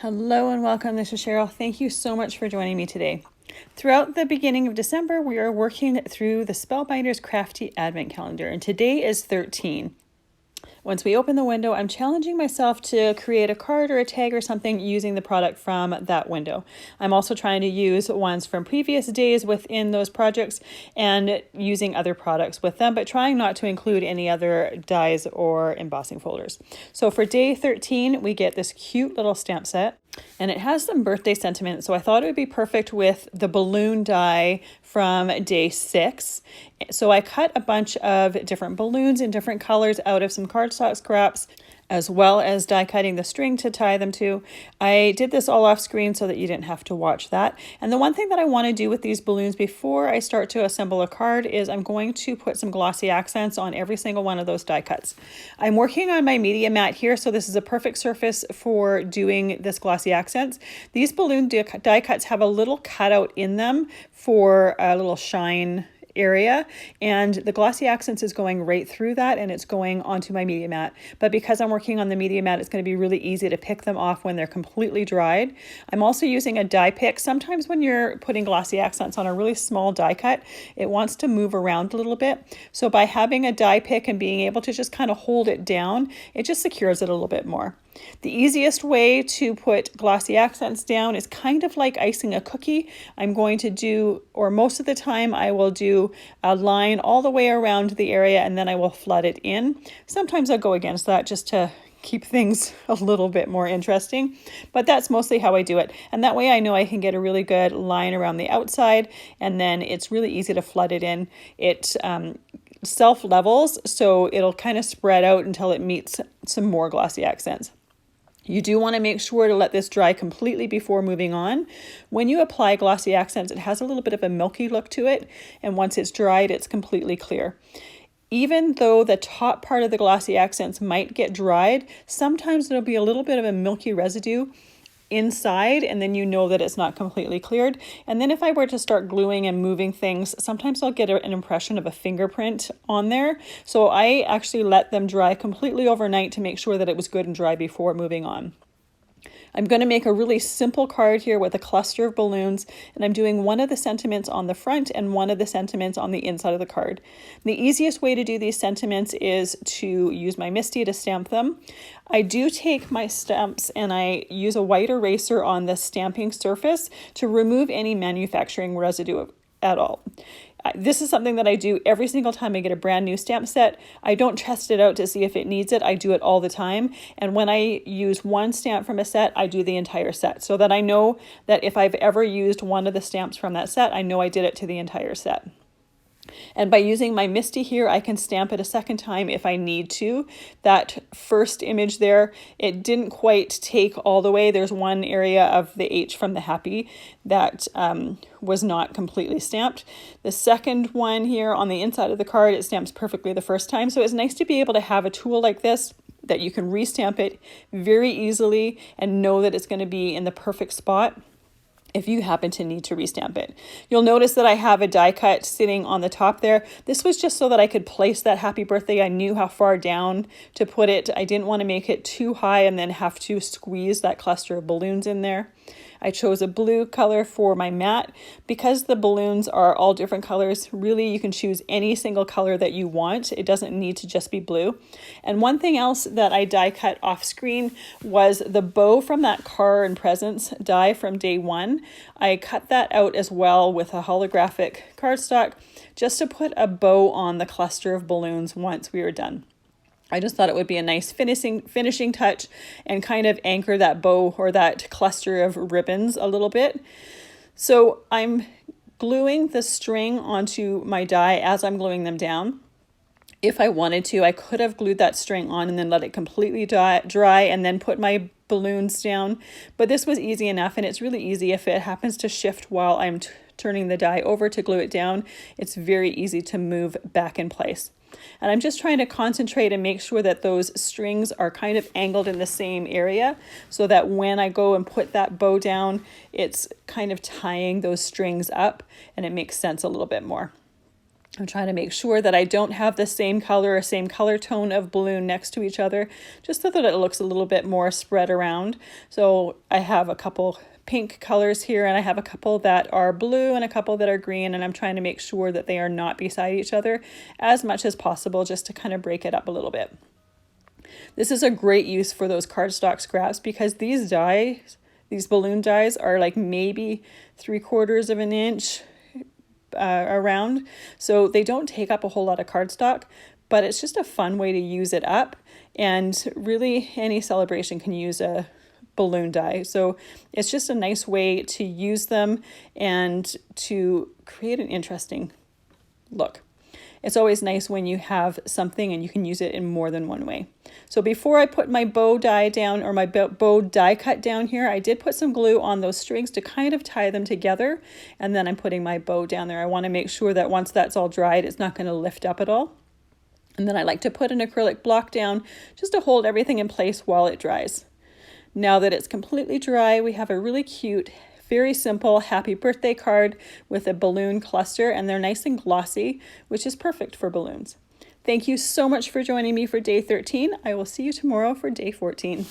Hello and welcome, this is Cheryl. Thank you so much for joining me today. Throughout the beginning of December, we are working through the Spellbinders Crafty Advent Calendar, and today is 13. Once we open the window, I'm challenging myself to create a card or a tag or something using the product from that window. I'm also trying to use ones from previous days within those projects and using other products with them, but trying not to include any other dies or embossing folders. So for day 13, we get this cute little stamp set. And it has some birthday sentiment, so I thought it would be perfect with the balloon die from day 6. So I cut a bunch of different balloons in different colors out of some cardstock scraps, as well as die cutting the string to tie them to. I did this all off screen so that you didn't have to watch that. And the one thing that I want to do with these balloons before I start to assemble a card is I'm going to put some glossy accents on every single one of those die cuts. I'm working on my media mat here, so this is a perfect surface for doing this glossy accents. These balloon die cuts have a little cutout in them for a little shine area, and the glossy accents is going right through that and it's going onto my media mat. But because I'm working on the media mat, it's going to be really easy to pick them off when they're completely dried. I'm also using a die pick. Sometimes when you're putting glossy accents on a really small die cut, it wants to move around a little bit. So by having a die pick and being able to just kind of hold it down, it just secures it a little bit more. The easiest way to put glossy accents down is kind of like icing a cookie. I'm going to do, or most of the time I will do a line all the way around the area and then I will flood it in. Sometimes I'll go against that just to keep things a little bit more interesting, but that's mostly how I do it. And that way I know I can get a really good line around the outside, and then it's really easy to flood it in. It self-levels, so it'll kind of spread out until it meets some more glossy accents. You do want to make sure to let this dry completely before moving on. When you apply glossy accents, it has a little bit of a milky look to it, and once it's dried, it's completely clear. Even though the top part of the glossy accents might get dried, sometimes there'll be a little bit of a milky residue inside, and then you know that it's not completely cleared. And then if I were to start gluing and moving things, sometimes I'll get an impression of a fingerprint on there. So I actually let them dry completely overnight to make sure that it was good and dry before moving on. I'm going to make a really simple card here with a cluster of balloons, and I'm doing one of the sentiments on the front and one of the sentiments on the inside of the card. The easiest way to do these sentiments is to use my Misti to stamp them. I do take my stamps and I use a white eraser on the stamping surface to remove any manufacturing residue at all. This is something that I do every single time I get a brand new stamp set. I don't test it out to see if it needs it. I do it all the time. And when I use one stamp from a set, I do the entire set, so that I know that if I've ever used one of the stamps from that set, I know I did it to the entire set. And by using my Misti here, I can stamp it a second time if I need to. That first image there, it didn't quite take all the way. There's one area of the H from the happy that was not completely stamped. The second one here on the inside of the card, it stamps perfectly the first time. So it's nice to be able to have a tool like this that you can restamp it very easily and know that it's going to be in the perfect spot if you happen to need to restamp it. You'll notice that I have a die cut sitting on the top there. This was just so that I could place that happy birthday. I knew how far down to put it. I didn't want to make it too high and then have to squeeze that cluster of balloons in there. I chose a blue color for my mat. Because the balloons are all different colors, really you can choose any single color that you want. It doesn't need to just be blue. And one thing else that I die cut off screen was the bow from that car and presents die from day 1. I cut that out as well with a holographic cardstock just to put a bow on the cluster of balloons once we were done. I just thought it would be a nice finishing touch and kind of anchor that bow or that cluster of ribbons a little bit. So I'm gluing the string onto my die as I'm gluing them down. If I wanted to, I could have glued that string on and then let it completely dry and then put my balloons down. But this was easy enough, and it's really easy if it happens to shift while I'm turning the die over to glue it down. It's very easy to move back in place. And I'm just trying to concentrate and make sure that those strings are kind of angled in the same area so that when I go and put that bow down, it's kind of tying those strings up and it makes sense a little bit more. I'm trying to make sure that I don't have the same color or same color tone of balloon next to each other, just so that it looks a little bit more spread around. So I have a couple pink colors here, and I have a couple that are blue and a couple that are green, and I'm trying to make sure that they are not beside each other as much as possible, just to kind of break it up a little bit. This is a great use for those cardstock scraps because these dies, these balloon dies, are like maybe 3/4 of an inch around, so they don't take up a whole lot of cardstock, but it's just a fun way to use it up, and really any celebration can use a balloon die. So it's just a nice way to use them and to create an interesting look. It's always nice when you have something and you can use it in more than one way. So before I put my bow die down, or my bow die cut down here, I did put some glue on those strings to kind of tie them together. And then I'm putting my bow down there. I want to make sure that once that's all dried, it's not going to lift up at all. And then I like to put an acrylic block down just to hold everything in place while it dries. Now that it's completely dry, we have a really cute, very simple happy birthday card with a balloon cluster, and they're nice and glossy, which is perfect for balloons. Thank you so much for joining me for day 13. I will see you tomorrow for day 14.